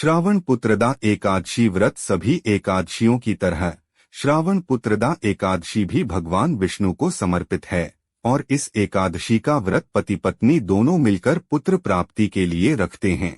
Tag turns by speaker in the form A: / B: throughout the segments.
A: श्रावण पुत्रदा एकादशी व्रत सभी एकादशियों की तरह श्रावण पुत्रदा एकादशी भी भगवान विष्णु को समर्पित है और इस एकादशी का व्रत पति पत्नी दोनों मिलकर पुत्र प्राप्ति के लिए रखते हैं।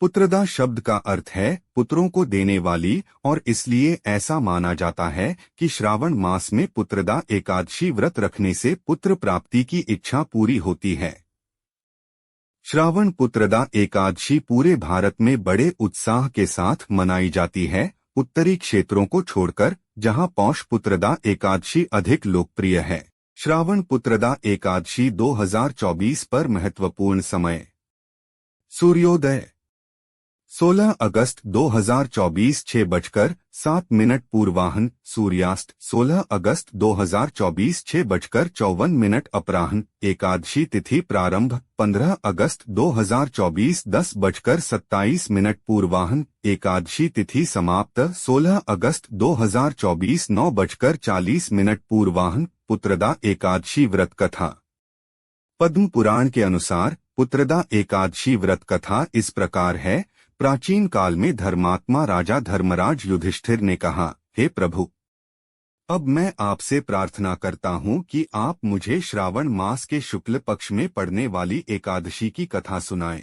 A: पुत्रदा शब्द का अर्थ है पुत्रों को देने वाली और इसलिए ऐसा माना जाता है कि श्रावण मास में पुत्रदा एकादशी व्रत रखने से पुत्र प्राप्ति की इच्छा पूरी होती है। श्रावण पुत्रदा एकादशी पूरे भारत में बड़े उत्साह के साथ मनाई जाती है, उत्तरी क्षेत्रों को छोड़कर जहां पौष पुत्रदा एकादशी अधिक लोकप्रिय है। श्रावण पुत्रदा एकादशी 2024 पर महत्वपूर्ण समय। सूर्योदय 16 अगस्त 2024 6:07 पूर्वाह्न। सूर्यास्त 16 अगस्त 2024 6:54 अपराह्न। एकादशी तिथि प्रारंभ 15 अगस्त 2024 10:27 पूर्वाह्न। एकादशी तिथि समाप्त 16 अगस्त 2024 9:40 पूर्वाह्न। पुत्रदा एकादशी व्रत कथा। पद्म पुराण के अनुसार पुत्रदा एकादशी व्रत कथा इस प्रकार है। प्राचीन काल में धर्मात्मा राजा धर्मराज युधिष्ठिर ने कहा, हे प्रभु, अब मैं आपसे प्रार्थना करता हूँ कि आप मुझे श्रावण मास के शुक्ल पक्ष में पड़ने वाली एकादशी की कथा सुनाएं।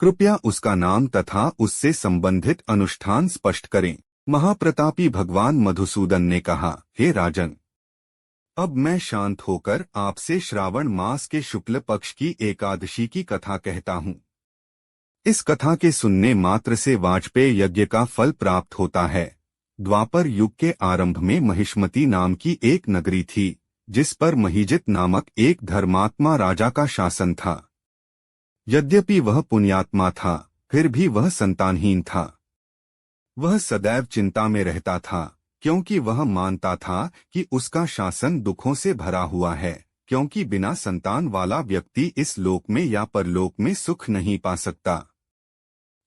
A: कृपया उसका नाम तथा उससे संबंधित अनुष्ठान स्पष्ट करें। महाप्रतापी भगवान मधुसूदन ने कहा, हे राजन, अब मैं शांत होकर आपसे श्रावण मास के शुक्ल पक्ष की एकादशी की कथा कहता हूँ। इस कथा के सुनने मात्र से वाजपेय यज्ञ का फल प्राप्त होता है। द्वापर युग के आरंभ में महिष्मती नाम की एक नगरी थी, जिस पर महिजित नामक एक धर्मात्मा राजा का शासन था। यद्यपि वह पुण्यात्मा था, फिर भी वह संतानहीन था। वह सदैव चिंता में रहता था, क्योंकि वह मानता था कि उसका शासन दुखों से भरा हुआ है, क्योंकि बिना संतान वाला व्यक्ति इस लोक में या परलोक में सुख नहीं पा सकता।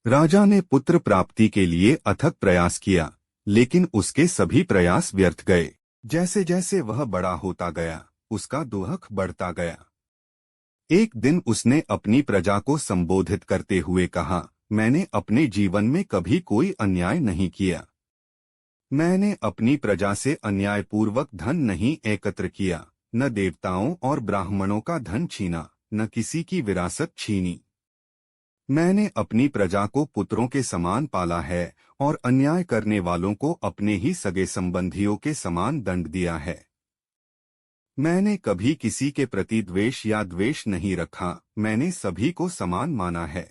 A: राजा ने पुत्र प्राप्ति के लिए अथक प्रयास किया, लेकिन उसके सभी प्रयास व्यर्थ गए। जैसे जैसे वह बड़ा होता गया, उसका दुख बढ़ता गया। एक दिन उसने अपनी प्रजा को संबोधित करते हुए कहा, मैंने अपने जीवन में कभी कोई अन्याय नहीं किया। मैंने अपनी प्रजा से अन्यायपूर्वक धन नहीं एकत्र किया, न देवताओं और ब्राह्मणों का धन छीना, न किसी की विरासत छीनी। मैंने अपनी प्रजा को पुत्रों के समान पाला है और अन्याय करने वालों को अपने ही सगे संबंधियों के समान दंड दिया है। मैंने कभी किसी के प्रति द्वेष या द्वेष नहीं रखा, मैंने सभी को समान माना है।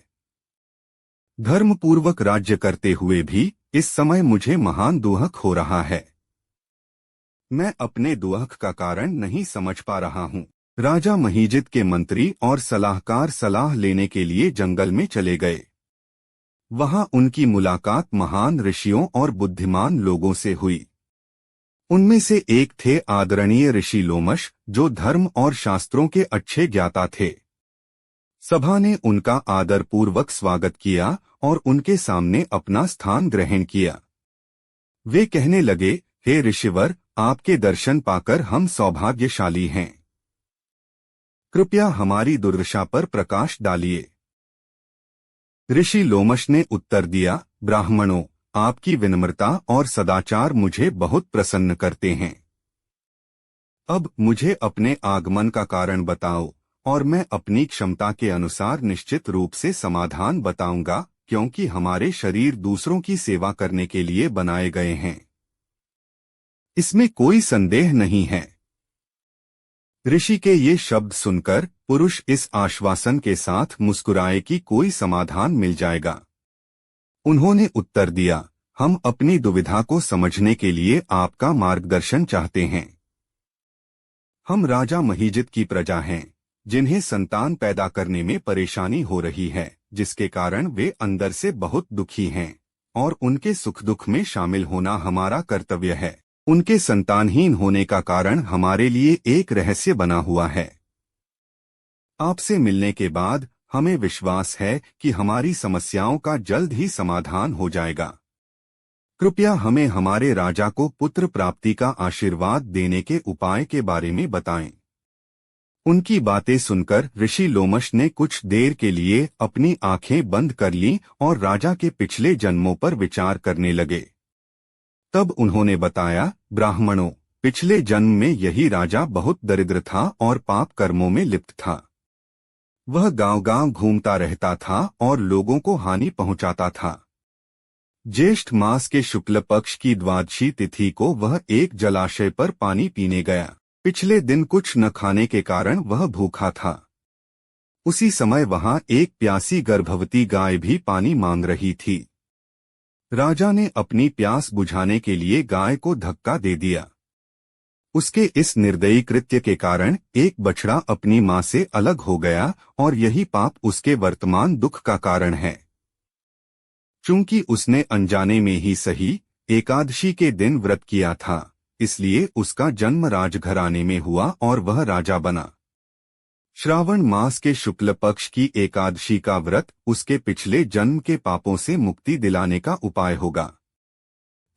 A: धर्मपूर्वक राज्य करते हुए भी इस समय मुझे महान दुख हो रहा है। मैं अपने दुख का कारण नहीं समझ पा रहा हूँ। राजा महिजित के मंत्री और सलाहकार सलाह लेने के लिए जंगल में चले गए। वहां उनकी मुलाकात महान ऋषियों और बुद्धिमान लोगों से हुई। उनमें से एक थे आदरणीय ऋषि लोमश, जो धर्म और शास्त्रों के अच्छे ज्ञाता थे। सभा ने उनका आदरपूर्वक स्वागत किया और उनके सामने अपना स्थान ग्रहण किया। वे कहने लगे, हे ऋषिवर, आपके दर्शन पाकर हम सौभाग्यशाली हैं। कृपया हमारी दुर्दशा पर प्रकाश डालिए। ऋषि लोमश ने उत्तर दिया, ब्राह्मणों, आपकी विनम्रता और सदाचार मुझे बहुत प्रसन्न करते हैं। अब मुझे अपने आगमन का कारण बताओ और मैं अपनी क्षमता के अनुसार निश्चित रूप से समाधान बताऊंगा, क्योंकि हमारे शरीर दूसरों की सेवा करने के लिए बनाए गए हैं। इसमें कोई संदेह नहीं है। ऋषि के ये शब्द सुनकर पुरुष इस आश्वासन के साथ मुस्कुराए कि कोई समाधान मिल जाएगा। उन्होंने उत्तर दिया, हम अपनी दुविधा को समझने के लिए आपका मार्गदर्शन चाहते हैं। हम राजा महिजित की प्रजा हैं, जिन्हें संतान पैदा करने में परेशानी हो रही है, जिसके कारण वे अंदर से बहुत दुखी हैं और उनके सुख दुख में शामिल होना हमारा कर्तव्य है। उनके संतानहीन होने का कारण हमारे लिए एक रहस्य बना हुआ है। आपसे मिलने के बाद हमें विश्वास है कि हमारी समस्याओं का जल्द ही समाधान हो जाएगा। कृपया हमें हमारे राजा को पुत्र प्राप्ति का आशीर्वाद देने के उपाय के बारे में बताएं। उनकी बातें सुनकर ऋषि लोमश ने कुछ देर के लिए अपनी आंखें बंद कर लीं और राजा के पिछले जन्मों पर विचार करने लगे। तब उन्होंने बताया, ब्राह्मणों, पिछले जन्म में यही राजा बहुत दरिद्र था और पाप कर्मों में लिप्त था। वह गांव-गांव घूमता रहता था और लोगों को हानि पहुंचाता था। ज्येष्ठ मास के शुक्ल पक्ष की द्वादशी तिथि को वह एक जलाशय पर पानी पीने गया। पिछले दिन कुछ न खाने के कारण वह भूखा था। उसी समय वहां एक प्यासी गर्भवती गाय भी पानी मांग रही थी। राजा ने अपनी प्यास बुझाने के लिए गाय को धक्का दे दिया। उसके इस निर्दयी कृत्य के कारण एक बछड़ा अपनी मां से अलग हो गया और यही पाप उसके वर्तमान दुख का कारण है। चूंकि उसने अनजाने में ही सही एकादशी के दिन व्रत किया था, इसलिए उसका जन्म राजघराने में हुआ और वह राजा बना। श्रावण मास के शुक्ल पक्ष की एकादशी का व्रत उसके पिछले जन्म के पापों से मुक्ति दिलाने का उपाय होगा।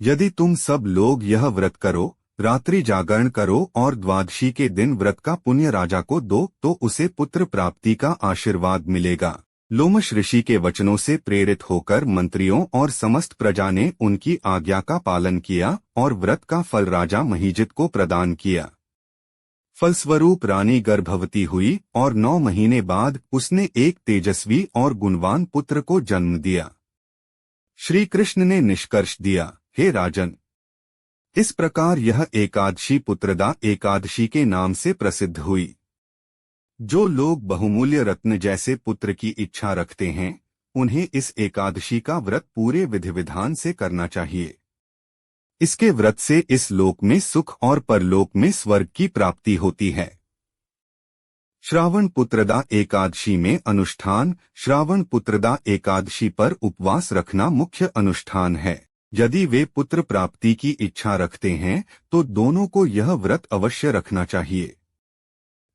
A: यदि तुम सब लोग यह व्रत करो, रात्रि जागरण करो और द्वादशी के दिन व्रत का पुण्य राजा को दो तो उसे पुत्र प्राप्ति का आशीर्वाद मिलेगा। लोमश ऋषि के वचनों से प्रेरित होकर मंत्रियों और समस्त प्रजा ने उनकी आज्ञा का पालन किया और व्रत का फल राजा महीजित को प्रदान किया। फलस्वरूप रानी गर्भवती हुई और 9 महीने बाद उसने एक तेजस्वी और गुणवान पुत्र को जन्म दिया। श्री कृष्ण ने निष्कर्ष दिया, हे राजन, इस प्रकार यह एकादशी पुत्रदा एकादशी के नाम से प्रसिद्ध हुई। जो लोग बहुमूल्य रत्न जैसे पुत्र की इच्छा रखते हैं, उन्हें इस एकादशी का व्रत पूरे विधि विधान से करना चाहिए। इसके व्रत से इस लोक में सुख और परलोक में स्वर्ग की प्राप्ति होती है। श्रावण पुत्रदा एकादशी में अनुष्ठान। श्रावण पुत्रदा एकादशी पर उपवास रखना मुख्य अनुष्ठान है। यदि वे पुत्र प्राप्ति की इच्छा रखते हैं तो दोनों को यह व्रत अवश्य रखना चाहिए।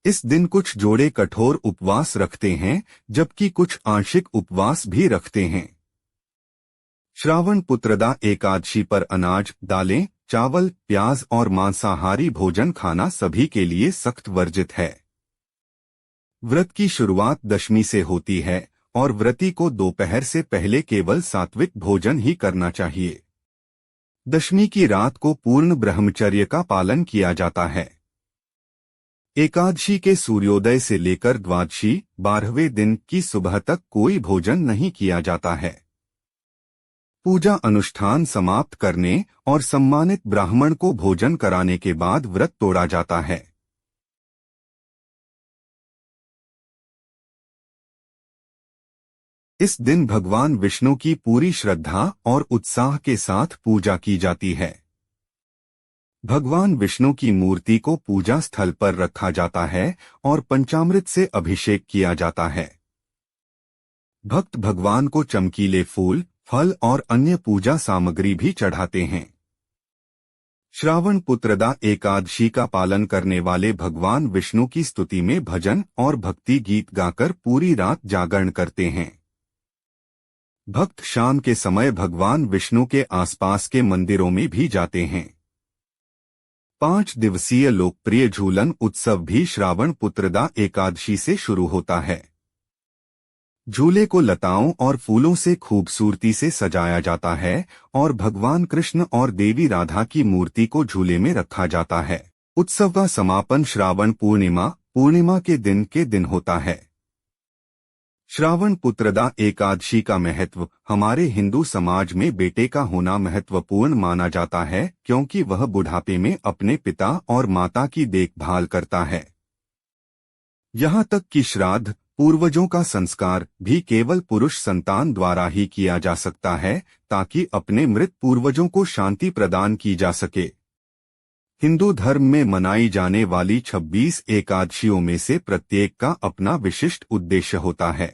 A: इस दिन कुछ जोड़े कठोर उपवास रखते हैं, जबकि कुछ आंशिक उपवास भी रखते हैं। श्रावण पुत्रदा एकादशी पर अनाज, दालें, चावल, प्याज और मांसाहारी भोजन खाना सभी के लिए सख्त वर्जित है। व्रत की शुरुआत दशमी से होती है और व्रती को दोपहर से पहले केवल सात्विक भोजन ही करना चाहिए। दशमी की रात को पूर्ण ब्रह्मचर्य का पालन किया जाता है। एकादशी के सूर्योदय से लेकर द्वादशी 12वें दिन की सुबह तक कोई भोजन नहीं किया जाता है। पूजा अनुष्ठान समाप्त करने और सम्मानित ब्राह्मण को भोजन कराने के बाद व्रत तोड़ा जाता है। इस दिन भगवान विष्णु की पूरी श्रद्धा और उत्साह के साथ पूजा की जाती है। भगवान विष्णु की मूर्ति को पूजा स्थल पर रखा जाता है और पंचामृत से अभिषेक किया जाता है। भक्त भगवान को चमकीले फूल, फल और अन्य पूजा सामग्री भी चढ़ाते हैं। श्रावण पुत्रदा एकादशी का पालन करने वाले भगवान विष्णु की स्तुति में भजन और भक्ति गीत गाकर पूरी रात जागरण करते हैं। भक्त शाम के समय भगवान विष्णु के आसपास के मंदिरों में भी जाते हैं। 5 दिवसीय लोकप्रिय झूलन उत्सव भी श्रावण पुत्रदा एकादशी से शुरू होता है। झूले को लताओं और फूलों से खूबसूरती से सजाया जाता है और भगवान कृष्ण और देवी राधा की मूर्ति को झूले में रखा जाता है। उत्सव का समापन श्रावण पूर्णिमा के दिन होता है। श्रावण पुत्रदा एकादशी का महत्व। हमारे हिंदू समाज में बेटे का होना महत्वपूर्ण माना जाता है, क्योंकि वह बुढ़ापे में अपने पिता और माता की देखभाल करता है। यहाँ तक कि श्राद्ध, पूर्वजों का संस्कार भी केवल पुरुष संतान द्वारा ही किया जा सकता है, ताकि अपने मृत पूर्वजों को शांति प्रदान की जा सके। हिंदू धर्म में मनाई जाने वाली 26 एकादशियों में से प्रत्येक का अपना विशिष्ट उद्देश्य होता है।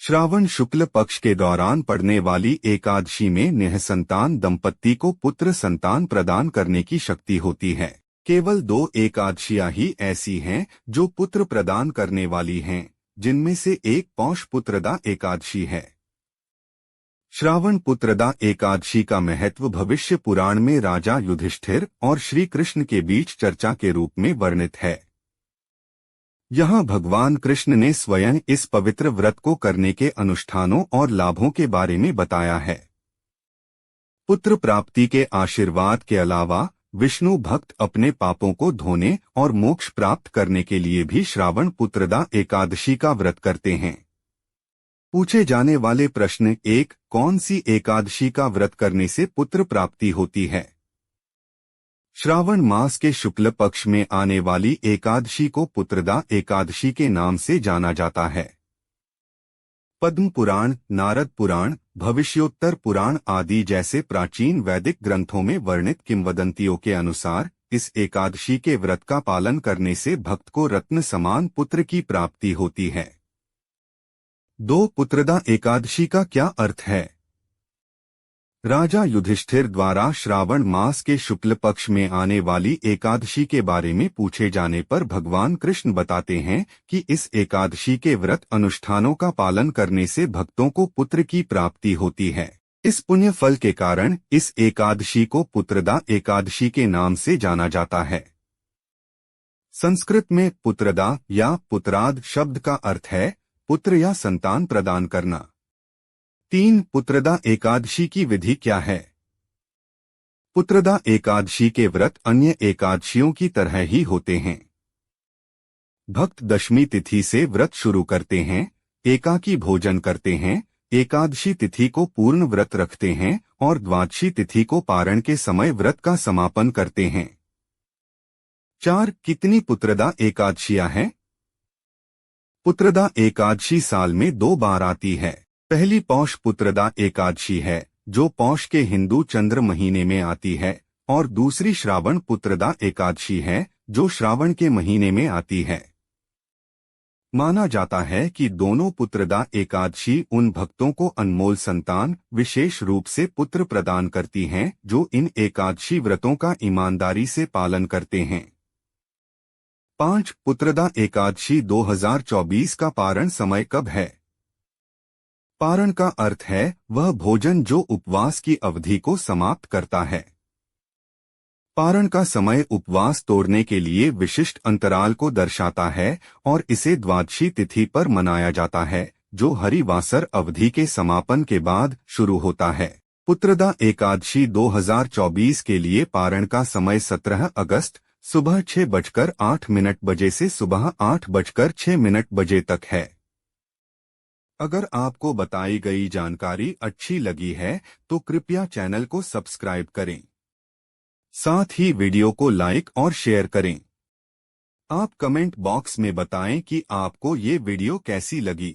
A: श्रावण शुक्ल पक्ष के दौरान पड़ने वाली एकादशी में निःसंतान दंपत्ति को पुत्र संतान प्रदान करने की शक्ति होती है। केवल 2 एकादशियां ही ऐसी हैं जो पुत्र प्रदान करने वाली हैं, जिनमें से एक पौष पुत्रदा एकादशी है। श्रावण पुत्रदा एकादशी का महत्व भविष्य पुराण में राजा युधिष्ठिर और श्री कृष्ण के बीच चर्चा के रूप में वर्णित है। यहाँ भगवान कृष्ण ने स्वयं इस पवित्र व्रत को करने के अनुष्ठानों और लाभों के बारे में बताया है। पुत्र प्राप्ति के आशीर्वाद के अलावा विष्णु भक्त अपने पापों को धोने और मोक्ष प्राप्त करने के लिए भी श्रावण पुत्रदा एकादशी का व्रत करते हैं। पूछे जाने वाले प्रश्न 1, कौन सी एकादशी का व्रत करने से पुत्र प्राप्ति होती है? श्रावण मास के शुक्ल पक्ष में आने वाली एकादशी को पुत्रदा एकादशी के नाम से जाना जाता है। पद्म पुराण, नारद पुराण, भविष्योत्तर पुराण आदि जैसे प्राचीन वैदिक ग्रंथों में वर्णित किंवदंतियों के अनुसार इस एकादशी के व्रत का पालन करने से भक्त को रत्न समान पुत्र की प्राप्ति होती है। 2, पुत्रदा एकादशी का क्या अर्थ है? राजा युधिष्ठिर द्वारा श्रावण मास के शुक्ल पक्ष में आने वाली एकादशी के बारे में पूछे जाने पर भगवान कृष्ण बताते हैं कि इस एकादशी के व्रत अनुष्ठानों का पालन करने से भक्तों को पुत्र की प्राप्ति होती है। इस पुण्य फल के कारण इस एकादशी को पुत्रदा एकादशी के नाम से जाना जाता है। संस्कृत में पुत्रदा या पुत्राद शब्द का अर्थ है पुत्र या संतान प्रदान करना। 3, पुत्रदा एकादशी की विधि क्या है? पुत्रदा एकादशी के व्रत अन्य एकादशियों की तरह ही होते हैं। भक्त दशमी तिथि से व्रत शुरू करते हैं, एकाकी भोजन करते हैं, एकादशी तिथि को पूर्ण व्रत रखते हैं और द्वादशी तिथि को पारण के समय व्रत का समापन करते हैं। 4, कितनी पुत्रदा एकादशियां हैं? पुत्रदा एकादशी साल में 2 बार आती है। पहली पौष पुत्रदा एकादशी है जो पौष के हिंदू चंद्र महीने में आती है, और दूसरी श्रावण पुत्रदा एकादशी है जो श्रावण के महीने में आती है। माना जाता है कि दोनों पुत्रदा एकादशी उन भक्तों को अनमोल संतान, विशेष रूप से पुत्र प्रदान करती हैं जो इन एकादशी व्रतों का ईमानदारी से पालन करते हैं। 5, पुत्रदा एकादशी 2024 का पारण समय कब है? पारण का अर्थ है वह भोजन जो उपवास की अवधि को समाप्त करता है। पारण का समय उपवास तोड़ने के लिए विशिष्ट अंतराल को दर्शाता है और इसे द्वादशी तिथि पर मनाया जाता है जो हरिवासर अवधि के समापन के बाद शुरू होता है। पुत्रदा एकादशी 2024 के लिए पारण का समय 17 अगस्त सुबह 6:08 बजे से सुबह 8:06 बजे तक है। अगर आपको बताई गई जानकारी अच्छी लगी है तो कृपया चैनल को सब्सक्राइब करें। साथ ही वीडियो को लाइक और शेयर करें। आप कमेंट बॉक्स में बताएं कि आपको ये वीडियो कैसी लगी।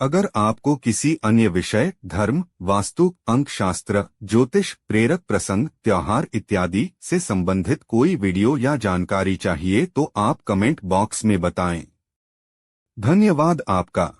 A: अगर आपको किसी अन्य विषय, धर्म, वास्तु, अंक शास्त्र, ज्योतिष, प्रेरक प्रसंग, त्योहार इत्यादि से संबंधित कोई वीडियो या जानकारी चाहिए तो आप कमेंट बॉक्स में बताएं। धन्यवाद आपका।